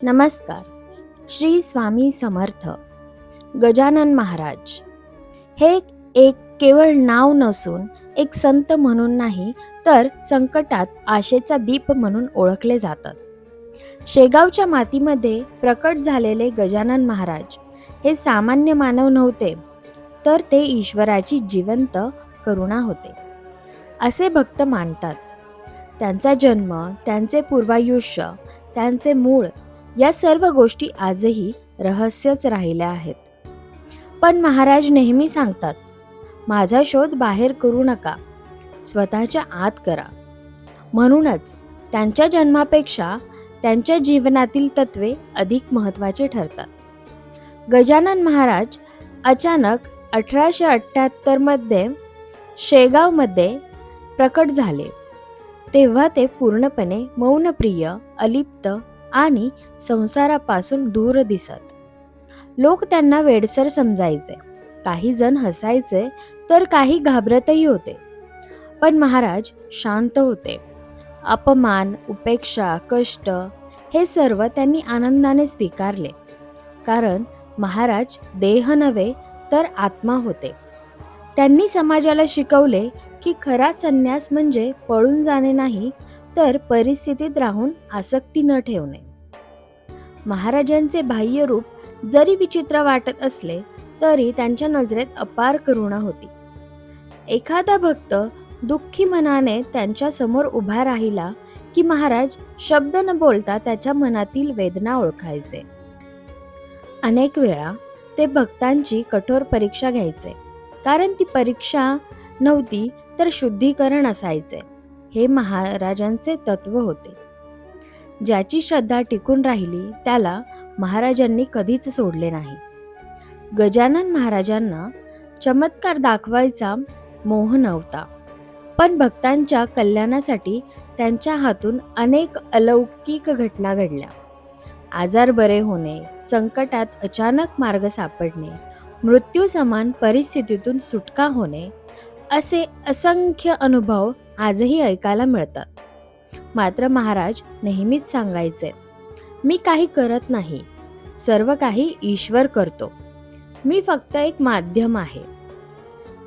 नमस्कार. श्री स्वामी समर्थ. गजानन महाराज हे एक केवळ नाव नसून एक संत म्हणून नाही, तर संकटात आशेचा दीप म्हणून ओळखले जातात. शेगावच्या मातीमध्ये प्रकट झालेले गजानन महाराज हे सामान्य मानव नव्हते, तर ते ईश्वराची जिवंत करुणा होते, असे भक्त मानतात. त्यांचा जन्म, त्यांचे पूर्वायुष्य, त्यांचे मूळ या सर्व गोष्टी आजही रहस्यच राहिल्या आहेत. पण महाराज नेहमी सांगतात, माझा शोध बाहेर करू नका, स्वतःच्या आत करा. म्हणूनच त्यांच्या जन्मापेक्षा त्यांच्या जीवनातील तत्वे अधिक महत्त्वाचे ठरतात. गजानन महाराज अचानक 1878 मध्ये शेगावमध्ये प्रकट झाले. तेव्हा ते पूर्णपणे मौनप्रिय, अलिप्त आणि संसारापासून दूर दिसत. लोक त्यांना वेडसर समजायचे, काही जण हसायचे तर काही घाबरतही होते. पण महाराज शांत होते. अपमान, उपेक्षा, कष्ट हे सर्व त्यांनी आनंदाने स्वीकारले, कारण महाराज देह नव्हे तर आत्मा होते. त्यांनी समाजाला शिकवले की खरा संन्यास म्हणजे पळून जाणे नाही, तर परिस्थितीत राहून आसक्ती न ठेवणे. महाराजांचे बाह्य रूप जरी विचित्र वाटत असले तरी त्यांच्या नजरेत अपार करुणा होती. एखादा भक्त दुःखी मनाने त्यांच्या समोर उभा राहिला की महाराज शब्द न बोलता त्याच्या मनातील वेदना ओळखायचे. अनेक वेळा ते भक्तांची कठोर परीक्षा घ्यायचे, कारण ती परीक्षा नव्हती तर शुद्धीकरण असायचे. हे महाराजांचे तत्व होते. ज्याची श्रद्धा टिकून राहिली त्याला महाराजांनी कधीच सोडले नाही. गजानन महाराजांना चमत्कार दाखवायचा मोह नव्हता, पण भक्तांच्या कल्याणासाठी त्यांच्या हातून अनेक अलौकिक घटना घडल्या. आजार बरे होणे, संकटात अचानक मार्ग सापडणे, मृत्यू समान परिस्थितीतून सुटका होणे, असे असंख्य अनुभव आजही ऐकायला मिळतात. मात्र महाराज नेहमीच सांगायचे, मी काही करत नाही, सर्व काही ईश्वर करतो, मी फक्त एक माध्यम आहे.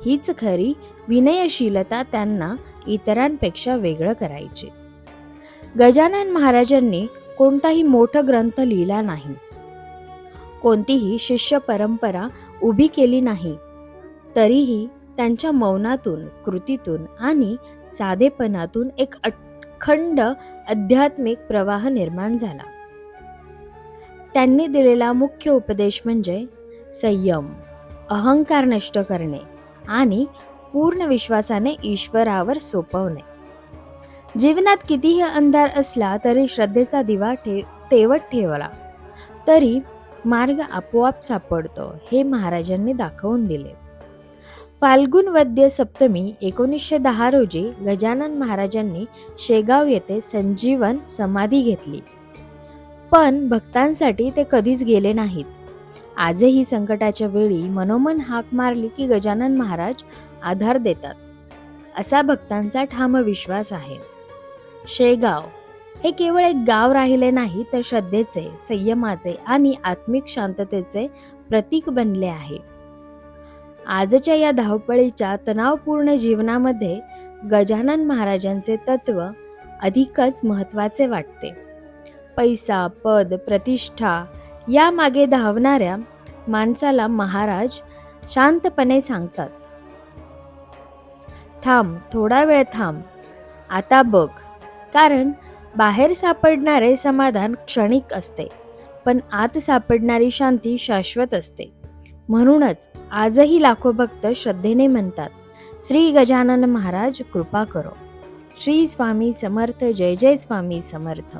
हीच खरी विनयशीलता त्यांना इतरांपेक्षा वेगळं करायची. गजानन महाराजांनी कोणताही मोठा ग्रंथ लिहिला नाही, कोणतीही शिष्य परंपरा उभी केली नाही, तरीही त्यांच्या मौनातून, कृतीतून आणि साधेपणातून एक अखंड आध्यात्मिक प्रवाह निर्माण झाला. त्यांनी दिलेला मुख्य उपदेश म्हणजे संयम, अहंकार नष्ट करणे आणि पूर्ण विश्वासाने ईश्वरावर सोपवणे. जीवनात कितीही अंधार असला तरी श्रद्धेचा दिवा तेवत ठेवला तरी मार्ग आपोआप सापडतो, हे महाराजांनी दाखवून दिले. फाल्गुन वद्य सप्तमी 1910 रोजी गजानन महाराजांनी शेगाव येथे संजीवन समाधी घेतली. पण भक्तांसाठी ते कधीच गेले नाहीत. आजही संकटाच्या वेळी मनोमन हाक मारली की गजानन महाराज आधार देतात, असा भक्तांचा ठाम विश्वास आहे. शेगाव हे केवळ एक गाव राहिले नाही, तर श्रद्धेचे, संयमाचे आणि आत्मिक शांततेचे प्रतीक बनले आहे. आजच्या या धावपळीच्या तणावपूर्ण जीवनामध्ये गजानन महाराजांचे तत्व अधिकच महत्त्वाचे वाटते. पैसा, पद, प्रतिष्ठा यामागे धावणाऱ्या माणसाला महाराज शांतपणे सांगतात, थांब, थोडा वेळ थांब, आता बघ. कारण बाहेर सापडणारे समाधान क्षणिक असते, पण आत सापडणारी शांती शाश्वत असते. म्हणूनच आजही लाखो भक्त श्रद्धेने म्हणतात, श्री गजानन महाराज कृपा करो. श्री स्वामी समर्थ. जय जय स्वामी समर्थ.